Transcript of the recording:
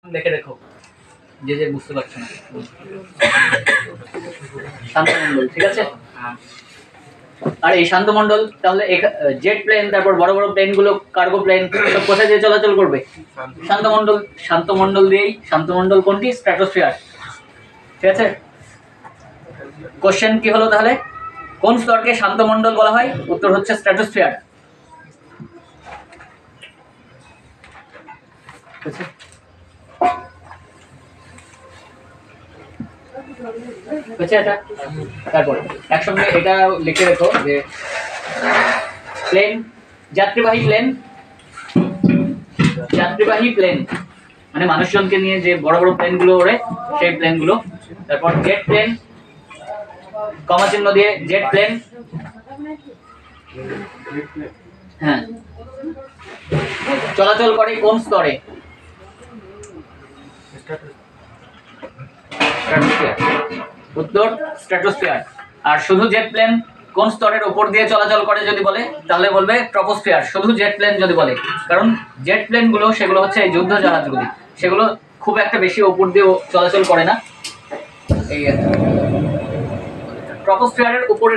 দেখে রেখো যে যে বুঝতে পারছো না। শান্তমণ্ডল, ঠিক আছে। আর এই শান্তমণ্ডল তাহলে জেট প্লেন, তারপর বড় বড় প্লেন গুলো, কার্গো প্লেন, সব কোথায় দিয়ে চলাচল করবে? শান্তমণ্ডল। শান্তমণ্ডল দিয়েই, শান্তমণ্ডল কোনটি? স্ট্র্যাটোস্ফিয়ার, ঠিক আছে। কোশ্চেন কি হলো তাহলে? কোন স্তরকে শান্তমণ্ডল বলা হয়? উত্তর হচ্ছে স্ট্র্যাটোস্ফিয়ার। এটা তারপরে একসঙ্গে এটা লিখে রেখো যে প্লেন, যাত্রীবাহী প্লেন, যাত্রীবাহী প্লেন মানে মানুষজনকে নিয়ে যে বড় বড় প্লেন গুলো ওড়ে, সেই প্লেন গুলো। তারপর জেট প্লেন, কমা চিহ্ন দিয়ে জেট প্লেন, হ্যাঁ, চলাচল করে কোন স্তরে? উত্তর স্ট্র্যাটোস্ফিয়ার। আর শুধু জেট প্লেন কোন স্তরের উপর দিয়ে চলাচল করে যদি বলে, তাহলে বলবে ট্রপোস্ফিয়ার। শুধু জেট প্লেন যদি বলে, কারণ জেট প্লেন গুলো সেগুলো হচ্ছে এই যুদ্ধ জাহাজগুলি, সেগুলো খুব একটা বেশি উপর দিয়ে চলাচল করে না। এই ট্রপোস্ফিয়ারের উপরে